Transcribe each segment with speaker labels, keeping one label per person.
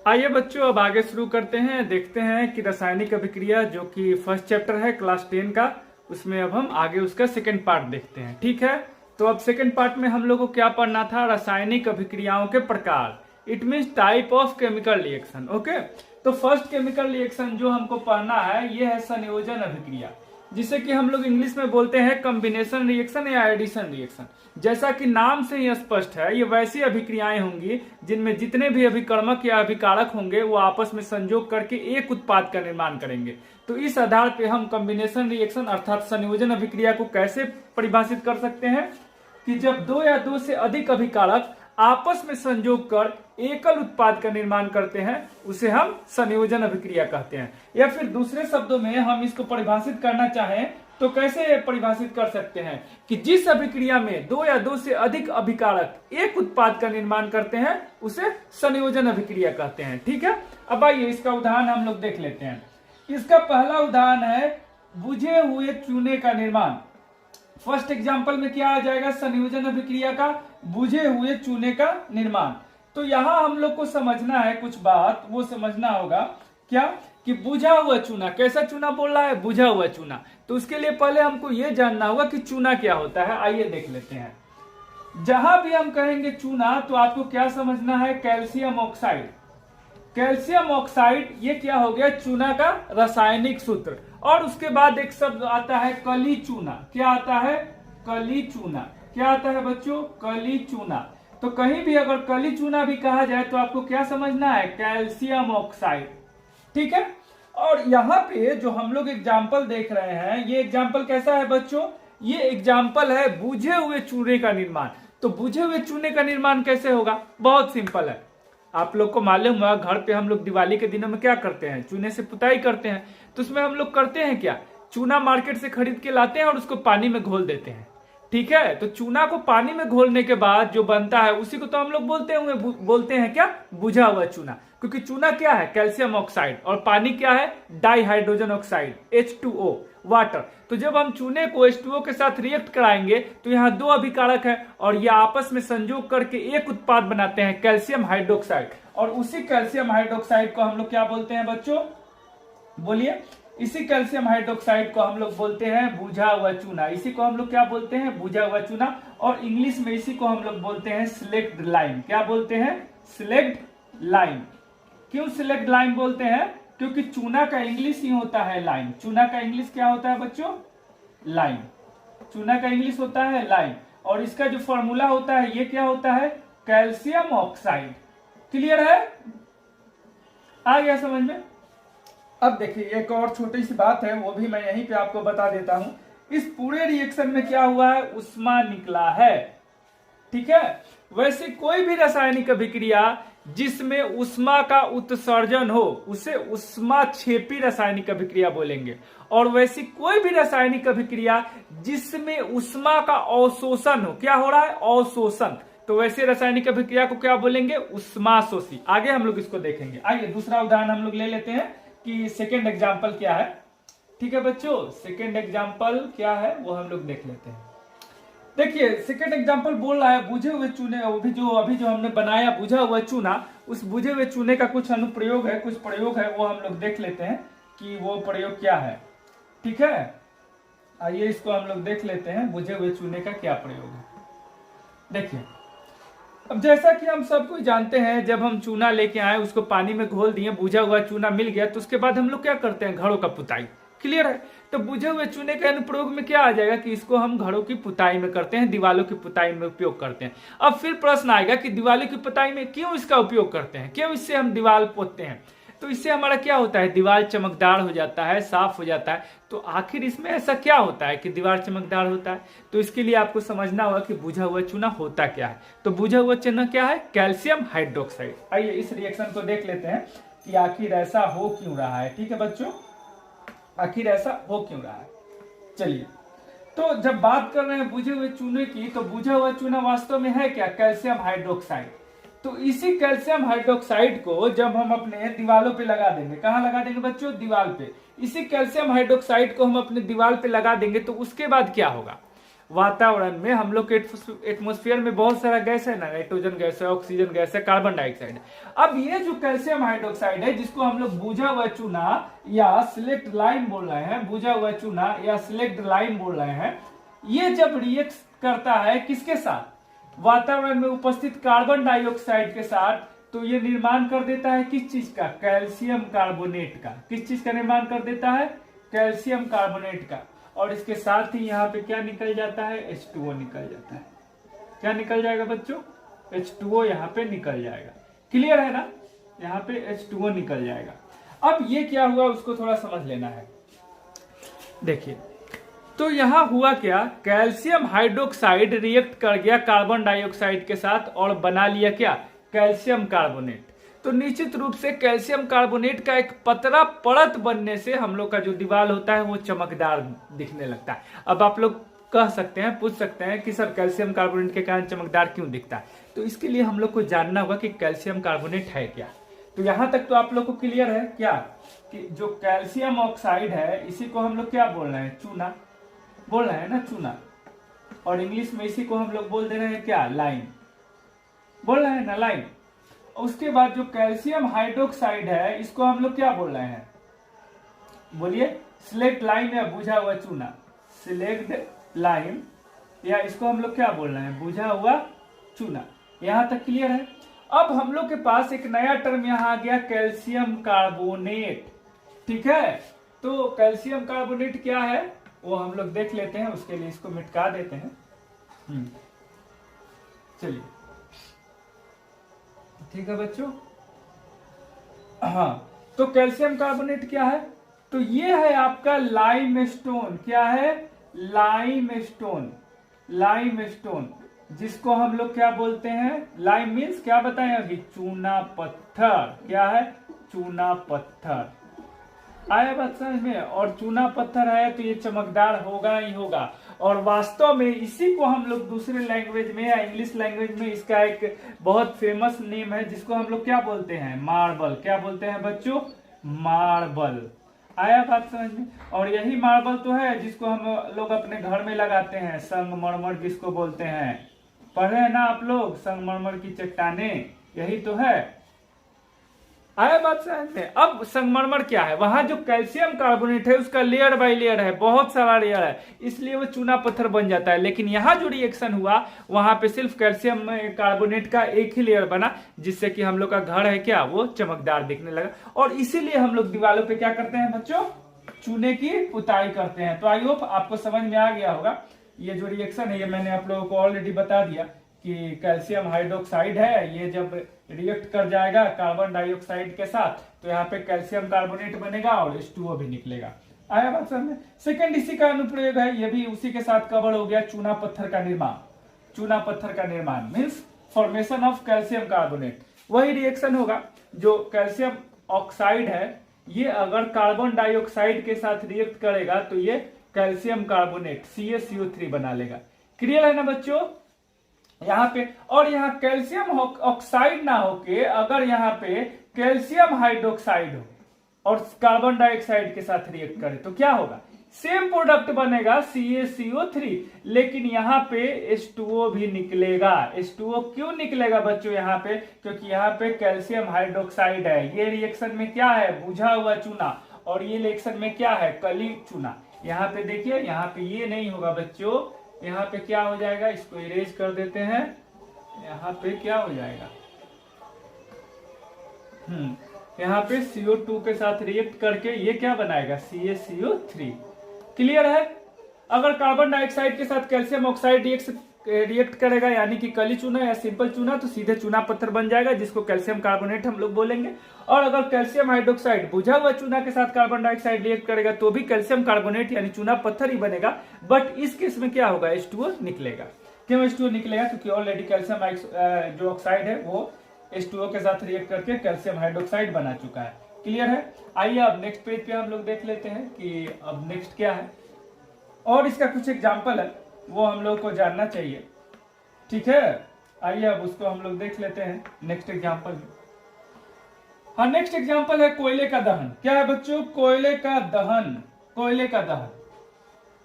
Speaker 1: आइए बच्चों, अब आगे शुरू करते हैं। देखते हैं कि रासायनिक अभिक्रिया जो कि फर्स्ट चैप्टर है क्लास 10 का, उसमें अब हम आगे उसका सेकंड पार्ट देखते हैं। ठीक है, तो अब सेकंड पार्ट में हम लोग को क्या पढ़ना था? रासायनिक अभिक्रियाओं के प्रकार। It means type of chemical reaction. Okay, तो फर्स्ट केमिकल रिएक्शन जो हमको पढ़ना है ये है संयोजन अभिक्रिया, जिसे कि हम लोग इंग्लिश में बोलते हैं कॉम्बिनेशन रिएक्शन या एडिशन रिएक्शन। जैसा कि नाम से ही स्पष्ट है, ये वैसी अभिक्रियाएं होंगी जिनमें जितने भी अभिकर्मक या अभिकारक होंगे वो आपस में संयोग करके एक उत्पाद का निर्माण करेंगे। तो इस आधार पे हम कॉम्बिनेशन रिएक्शन अर्थात संयोजन अभिक्रिया को कैसे परिभाषित कर सकते हैं कि जब दो या दो से अधिक अभिकारक आपस में संयोग कर एकल उत्पाद का निर्माण करते हैं उसे हम संयोजन अभिक्रिया कहते हैं। या फिर दूसरे शब्दों में हम इसको परिभाषित करना चाहें तो कैसे परिभाषित कर सकते हैं कि जिस अभिक्रिया में दो या दो से अधिक अभिकारक एक उत्पाद का निर्माण करते हैं उसे संयोजन अभिक्रिया कहते हैं। ठीक है, अब आइए इसका उदाहरण हम लोग देख लेते हैं। इसका पहला उदाहरण है बुझे हुए चूने का निर्माण। फर्स्ट एग्जाम्पल में क्या आ जाएगा? संयोजन अभिक्रिया का बुझे हुए चूने का निर्माण। तो यहां हम लोग को समझना है कुछ बात, वो समझना होगा क्या कि बुझा हुआ चूना। कैसा चूना बोल रहा है? बुझा हुआ चूना। तो उसके लिए पहले हमको ये जानना होगा कि चूना क्या होता है। आइए देख लेते हैं। जहां भी हम कहेंगे चूना तो आपको क्या समझना है? Calcium oxide. कैल्शियम ऑक्साइड ये क्या हो गया? चूना का रासायनिक सूत्र। और उसके बाद एक शब्द आता है कली चूना। क्या आता है? कली चूना। क्या आता है बच्चों? कली चूना। तो कहीं भी अगर कली चूना भी कहा जाए तो आपको क्या समझना है? Calcium oxide. ठीक है, और यहाँ पे जो हम लोग एग्जाम्पल देख रहे हैं, ये एग्जाम्पल कैसा है बच्चों? ये एग्जाम्पल है बुझे हुए चूने का निर्माण। तो बुझे हुए चूने का निर्माण कैसे होगा? बहुत सिंपल है। आप लोग को मालूम हुआ घर पे हम लोग दिवाली के दिनों में क्या करते हैं? चूने से पुताई करते हैं। तो उसमें हम लोग करते हैं क्या? चूना मार्केट से खरीद के लाते हैं और उसको पानी में घोल देते हैं। ठीक है, तो चूना को पानी में घोलने के बाद जो बनता है उसी को तो हम लोग बोलते हैं क्या? बुझा हुआ चूना। क्योंकि चूना क्या है? कैल्शियम ऑक्साइड, और पानी क्या है? Die hydrogen oxide, H2O, water. तो जब हम चूने को H2O के साथ रिएक्ट कराएंगे तो यहाँ दो अभिकारक है और ये आपस में संयोग करके एक उत्पाद बनाते हैं कैल्शियम हाइड्रोक्साइड। और उसी कैल्शियम हाइड्रोक्साइड को हम लोग क्या बोलते हैं बच्चों? बोलिए। इसी कैल्शियम हाइड्रोक्साइड को हम लोग बोलते हैं बुझा हुआ चूना। इसी को हम लोग क्या बोलते हैं? बुझा हुआ चूना। और इंग्लिश में इसी को हम लोग बोलते हैं स्लेक्ड लाइम। क्या बोलते हैं? Slaked lime. क्यों स्लेक्ड लाइम बोलते हैं? क्योंकि चूना का इंग्लिश ही होता है लाइम। चूना का इंग्लिश क्या होता है बच्चों? लाइम। चूना का इंग्लिश होता है लाइम, और इसका जो फॉर्मूला होता है ये क्या होता है? Calcium oxide. क्लियर है? आ गया समझ में? अब देखिए एक और छोटी सी बात है, वो भी मैं यहीं पे आपको बता देता हूं। इस पूरे रिएक्शन में क्या हुआ है? उष्मा निकला है। ठीक है, वैसे कोई भी रासायनिक अभिक्रिया जिसमें उष्मा का उत्सर्जन हो उसे उष्माक्षेपी रासायनिक अभिक्रिया बोलेंगे। और वैसी कोई भी रासायनिक अभिक्रिया जिसमें उष्मा का अवशोषण हो, क्या हो रहा है? अवशोषण। तो वैसे रासायनिक अभिक्रिया को क्या बोलेंगे? उष्माशोषी। आगे हम लोग इसको देखेंगे। आइए दूसरा उदाहरण हम लोग ले लेते हैं कि सेकेंड एग्जाम्पल क्या है। ठीक है बच्चों, सेकेंड एग्जाम्पल क्या है वो हम लोग देख लेते हैं। देखिए सेकेंड एग्जाम्पल बोल रहा है बुझे हुए चूने। अभी जो हमने बनाया बुझा हुआ चूना, उस बुझे हुए चूने का कुछ अनुप्रयोग है, कुछ प्रयोग है, वो हम लोग देख लेते हैं कि वो प्रयोग क्या है। ठीक है, आइए इसको हम लोग देख लेते हैं बुझे हुए चूने का क्या प्रयोग है। देखिए, अब जैसा कि हम सब कोई जानते हैं, जब हम चूना लेके आए उसको पानी में घोल दिए, बुझा हुआ चूना मिल गया, तो उसके बाद हम लोग क्या करते हैं? घरों का पुताई। क्लियर है? तो बुझे हुए चूने के अनुप्रयोग में क्या आ जाएगा कि इसको हम घरों की पुताई में करते हैं, दीवालों की पुताई में उपयोग करते हैं। अब फिर प्रश्न आएगा कि दीवालों की पुताई में क्यों इसका उपयोग करते हैं? क्यों इससे हम दीवार पोतते हैं? तो इससे हमारा क्या होता है? दीवार चमकदार हो जाता है, साफ हो जाता है। तो आखिर इसमें ऐसा क्या होता है कि दीवार चमकदार होता है? तो इसके लिए आपको समझना होगा कि बुझा हुआ चूना होता क्या है। तो बुझा हुआ चूना क्या है? Calcium hydroxide. आइए इस रिएक्शन को देख लेते हैं कि आखिर ऐसा हो क्यों रहा है। ठीक है बच्चों, आखिर ऐसा हो क्यों रहा है? चलिए, तो जब बात कर रहे हैं बुझे हुए चूने की, तो बुझा हुआ चूना वास्तव में है क्या? Calcium hydroxide. तो इसी कैल्शियम हाइड्रोक्साइड को जब हम अपने दीवालों पे लगा देंगे, कहाँ लगा देंगे बच्चों? दीवार पे। इसी कैल्शियम हाइड्रोक्साइड को हम अपने दीवार पे लगा देंगे तो उसके बाद क्या होगा? वातावरण में हम लोग के एटमोस्फियर में बहुत सारा गैस है ना, नाइट्रोजन गैस है, ऑक्सीजन गैस है, कार्बन डाइऑक्साइड है। अब ये जो कैल्शियम हाइड्रोक्साइड है, जिसको हम लोग बुझा हुआ चूना या सिलेक्ट लाइम बोल रहे हैं, बुझा हुआ चूना या सिलेक्ट लाइम बोल रहे हैं, ये जब रिएक्ट करता है किसके साथ, वातावरण में उपस्थित कार्बन डाइऑक्साइड के साथ, तो ये निर्माण कर देता है किस चीज का, कैल्शियम कार्बोनेट का। किस चीज का निर्माण कर देता है, कैल्शियम कार्बोनेट का। और इसके साथ ही यहाँ पे क्या निकल जाता है, H2O निकल जाता है। क्या निकल जाएगा बच्चों, H2O यहाँ पे निकल जाएगा। क्लियर है ना, यहाँ पे H2O निकल जाएगा। अब ये क्या हुआ उसको थोड़ा समझ लेना है। देखिए, तो यहाँ हुआ क्या, कैल्शियम हाइड्रोक्साइड रिएक्ट कर गया कार्बन डाइऑक्साइड के साथ और बना लिया क्या, कैल्शियम कार्बोनेट। तो निश्चित रूप से कैल्शियम कार्बोनेट का एक पतला परत बनने से हम लोग का जो दीवार होता है वो चमकदार दिखने लगता है। अब आप लोग कह सकते हैं, पूछ सकते हैं कि सर कैल्शियम कार्बोनेट के कारण चमकदार क्यों दिखता है। तो इसके लिए हम लोग को जानना होगा कि कैल्शियम कार्बोनेट है क्या। तो यहां तक तो आप लोग को क्लियर है क्या, कि जो कैल्शियम ऑक्साइड है इसी को हम लोग क्या बोल रहे हैं, चूना बोल रहे हैं ना, चूना। और इंग्लिश में इसी को हम लोग बोल दे रहे हैं क्या, लाइम बोल रहे हैं ना, लाइम। उसके बाद जो कैल्शियम हाइड्रोक्साइड है इसको हम लोग क्या बोल रहे हैं, बोलिए, सिलेक्ट लाइम या बुझा हुआ चूना, सिलेक्ट लाइम, या इसको हम लोग क्या बोल रहे हैं, बुझा हुआ चूना। यहां तक क्लियर है। अब हम लोग के पास एक नया टर्म यहां आ गया, कैल्शियम कार्बोनेट। ठीक है, तो कैल्शियम कार्बोनेट क्या है वो हम लोग देख लेते हैं। उसके लिए इसको मिटका देते हैं। चलिए, ठीक है बच्चों। हाँ, तो कैल्शियम कार्बोनेट क्या है, तो ये है आपका लाइमस्टोन। क्या है, लाइमस्टोन। लाइमस्टोन जिसको हम लोग क्या बोलते हैं, लाइम मीन्स क्या बताएं अभी, चूना पत्थर। क्या है, चूना पत्थर। आया बात समझ में। और चूना पत्थर है तो ये चमकदार होगा ही होगा। और वास्तव में इसी को हम लोग दूसरे लैंग्वेज में या इंग्लिश लैंग्वेज में इसका एक बहुत फेमस नेम है जिसको हम लोग क्या बोलते हैं, मार्बल। क्या बोलते हैं बच्चों, मार्बल। आया बात समझ में। और यही मार्बल तो है जिसको हम लोग अपने घर में लगाते हैं, संगमरमर जिसको बोलते हैं। पढ़े हैं ना आप लोग, संगमरमर की चट्टानें, यही तो है। आया बात समझ में। अब संगमरमर क्या है, वहां जो कैल्शियम कार्बोनेट है उसका लेयर बाय लेयर है, बहुत सारा लेयर है, इसलिए वो चूना पत्थर बन जाता है। लेकिन यहाँ जो रिएक्शन हुआ वहां पे सिर्फ कैल्शियम कार्बोनेट का एक ही लेयर बना, जिससे कि हम लोग का घर है क्या, वो चमकदार दिखने लगा। और इसीलिए हम लोग दीवारों पे क्या करते हैं बच्चों, चूने की पुताई करते हैं। तो आई होप आपको समझ में आ गया होगा। ये जो रिएक्शन है ये मैंने आप लोगों को ऑलरेडी बता दिया कि कैल्शियम हाइड्रोक्साइड है, ये जब रिएक्ट कर जाएगा कार्बन डाइऑक्साइड के साथ तो यहाँ पे कैल्शियम कार्बोनेट बनेगा और H2O भी निकलेगा। आया बात समझ में। सेकंड इसी का अनुप्रयोग है, ये भी उसी के साथ कवर हो गया, चूना पत्थर का निर्माण। चूना पत्थर का निर्माण means formation of calcium carbonate. वही रिएक्शन होगा जो कैल्शियम ऑक्साइड है, ये अगर कार्बन डाइऑक्साइड के साथ रिएक्ट करेगा तो ये कैल्शियम कार्बोनेट CaCO3 बना लेगा। क्लियर है ना बच्चों यहाँ पे। और यहाँ कैल्शियम ऑक्साइड ना होके अगर यहाँ पे कैल्शियम हाइड्रोक्साइड हो और कार्बन डाइऑक्साइड के साथ रिएक्ट करे तो क्या होगा, सेम प्रोडक्ट बनेगा CaCO3, लेकिन यहाँ पे H2O भी निकलेगा। H2O क्यों निकलेगा बच्चों यहाँ पे, क्योंकि यहाँ पे कैल्शियम हाइड्रोक्साइड है। ये रिएक्शन में क्या है, बुझा हुआ चूना, और ये रिएक्शन में क्या है, कली चूना। यहाँ पे देखिए, यहाँ पे ये नहीं होगा बच्चों, यहाँ पे क्या हो जाएगा, इसको इरेज कर देते हैं। यहाँ पे क्या हो जाएगा, यहाँ पे CO2 के साथ रिएक्ट करके ये क्या बनाएगा, CaCO3। क्लियर है। अगर कार्बन डाइऑक्साइड के साथ कैल्शियम ऑक्साइड रिएक्ट करेगा यानी कि कली चूना या सिंपल चूना, तो सीधे चूना पत्थर बन जाएगा जिसको कैल्शियम कार्बोनेट हम लोग बोलेंगे। और अगर कैल्शियम हाइड्रोक्साइड बुझा हुआ चूना के साथ कार्बन डाइऑक्साइड रिएक्ट करेगा तो भी कैल्शियम कार्बोनेट यानी चूना पत्थर ही बनेगा। बट इस केस में क्या होगा, H2O निकलेगा। क्यों H2O निकलेगा, क्योंकि ऑलरेडी कैल्शियम जो ऑक्साइड है वो H2O के साथ रिएक्ट करके कैल्शियम हाइड्रोक्साइड बना चुका है। क्लियर है। आइए अब नेक्स्ट पेज पे हम लोग देख लेते हैं कि अब नेक्स्ट क्या है, और इसका कुछ एग्जाम्पल है वो हम लोग को जानना चाहिए। ठीक है, आइए अब उसको हम लोग देख लेते हैं नेक्स्ट एग्जाम्पल में। हाँ, नेक्स्ट एग्जाम्पल है कोयले का दहन। क्या है बच्चों, कोयले का दहन। कोयले का दहन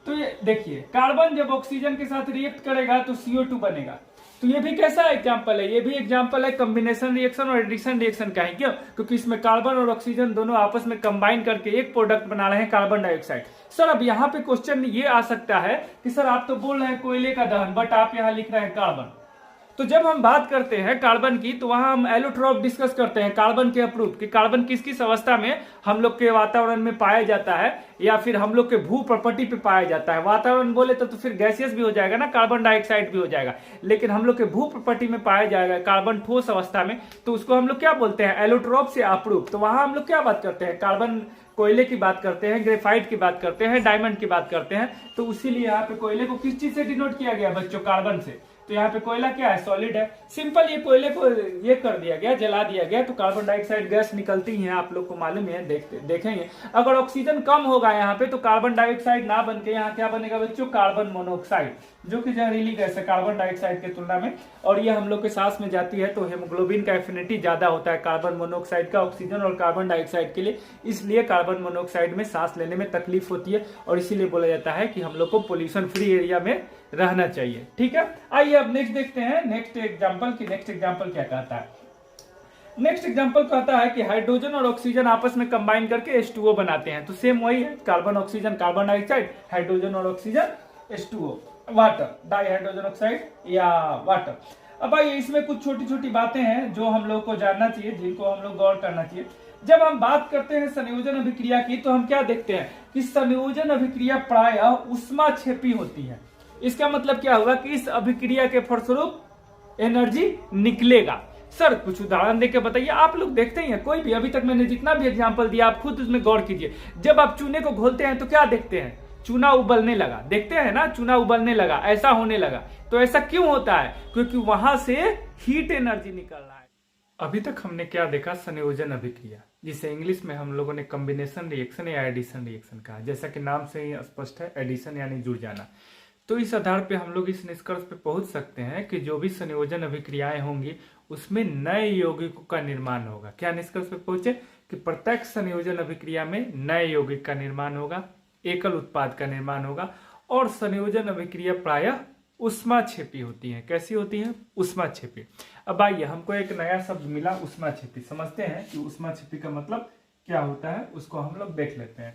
Speaker 1: तो ये देखिए, कार्बन जब ऑक्सीजन के साथ रिएक्ट करेगा तो CO2 बनेगा। तो ये भी कैसा एग्जाम्पल है, ये भी एग्जाम्पल है कॉम्बिनेशन रिएक्शन और एडिशन रिएक्शन का है। क्यों? क्योंकि इसमें कार्बन और ऑक्सीजन दोनों आपस में कंबाइन करके एक प्रोडक्ट बना रहे हैं, कार्बन डाइऑक्साइड। सर अब यहाँ पे क्वेश्चन ये आ सकता है कि सर आप तो बोल रहे हैं कोयले का दहन, बट आप यहाँ लिख रहे हैं कार्बन। तो जब हम बात करते हैं कार्बन की, तो वहां हम एलोट्रॉप डिस्कस करते हैं कार्बन के अप्रूप कि कार्बन किस किस अवस्था में हम लोग के वातावरण में पाया जाता है, या फिर हम लोग के भू प्रॉपर्टी पे पाया जाता है। वातावरण बोले तो फिर गैसियस भी हो जाएगा ना, कार्बन डाइऑक्साइड भी हो जाएगा, लेकिन हम लोग के भू प्रॉपर्टी में पाया जाएगा कार्बन ठोस अवस्था में, तो उसको हम लोग क्या बोलते हैं, एलोट्रॉप से अप्रूप। तो वहां हम लोग क्या बात करते हैं, कार्बन कोयले की बात करते हैं, ग्रेफाइट की बात करते हैं, डायमंड की बात करते हैं। तो उसीलिए यहाँ पे कोयले को किस चीज से डिनोट किया गया बच्चों, कार्बन से। तो यहाँ पे कोयला क्या है, सॉलिड है, सिंपल। ये कोयले को ये कर दिया गया, जला दिया गया, तो कार्बन डाइऑक्साइड गैस निकलती है, आप लोग को मालूम है, देखेंगे। अगर ऑक्सीजन कम होगा यहाँ पे तो कार्बन डाइऑक्साइड ना बन के यहाँ क्या बनेगा बच्चों, कार्बन मोनोऑक्साइड, जो कि जहरीली गैस है कार्बन डाइऑक्साइड के तुलना में। और ये हम लोग के सांस में जाती है तो हेमोग्लोबिन का एफिनिटी ज्यादा होता है कार्बन मोनोऑक्साइड का ऑक्सीजन और कार्बन डाइऑक्साइड के लिए, इसलिए कार्बन मोनोऑक्साइड में सांस लेने में तकलीफ होती है, और इसीलिए बोला जाता है कि हम लोग को पोल्यूशन फ्री एरिया में रहना चाहिए। ठीक है, आइए अब नेक्स्ट देखते हैं नेक्स्ट एग्जांपल की। नेक्स्ट एग्जांपल क्या कहता है, नेक्स्ट एग्जांपल कहता है कि हाइड्रोजन और ऑक्सीजन आपस में कंबाइन करके H2O बनाते हैं। तो सेम वही है, carbon oxygen carbon dioxide, hydrogen और oxygen H2O, water, di hydrogen oxide या वाटर। अब आइए, इसमें कुछ छोटी छोटी बातें हैं जो हम लोग को जानना चाहिए, जिनको हम लोग गौर करना चाहिए। जब हम बात करते हैं संयोजन अभिक्रिया की, तो हम क्या देखते हैं कि संयोजन अभिक्रिया प्रायः उष्माक्षेपी होती है। इसका मतलब क्या होगा कि इस अभिक्रिया के फलस्वरूप एनर्जी निकलेगा। सर कुछ उदाहरण देके बताइए। आप लोग देखते ही हैं, कोई भी, अभी तक मैंने जितना भी एग्जांपल दिया आप खुद उसमें गौर कीजिए। जब आप चूने को घोलते हैं तो क्या देखते हैं, चूना उबलने लगा, देखते हैं ना, चूना उबलने लगा, ऐसा होने लगा। तो ऐसा क्यों होता है, क्योंकि वहां से हीट एनर्जी निकल रहा है। अभी तक हमने क्या देखा, संयोजन अभिक्रिया, जिसे इंग्लिश में हम लोगों ने कॉम्बिनेशन रिएक्शन या एडिशन रिएक्शन कहा। जैसा कि नाम से ही स्पष्ट है, एडिशन यानी जुड़ जाना। तो इस आधार पे हम लोग इस निष्कर्ष पे पहुंच सकते हैं कि जो भी संयोजन अभिक्रियाएं होंगी उसमें नए यौगिकों का निर्माण होगा। क्या निष्कर्ष पे पहुंचे कि प्रत्येक संयोजन अभिक्रिया में नए यौगिक का निर्माण होगा, एकल उत्पाद का निर्माण होगा, और संयोजन अभिक्रिया प्रायः उष्माक्षेपी होती है। कैसी होती है, उष्माक्षेपी। अब आइए, हमको एक नया शब्द मिला, उष्माक्षेपी। समझते हैं कि उष्माक्षेपी का मतलब क्या होता है, उसको हम लोग देख लेते हैं।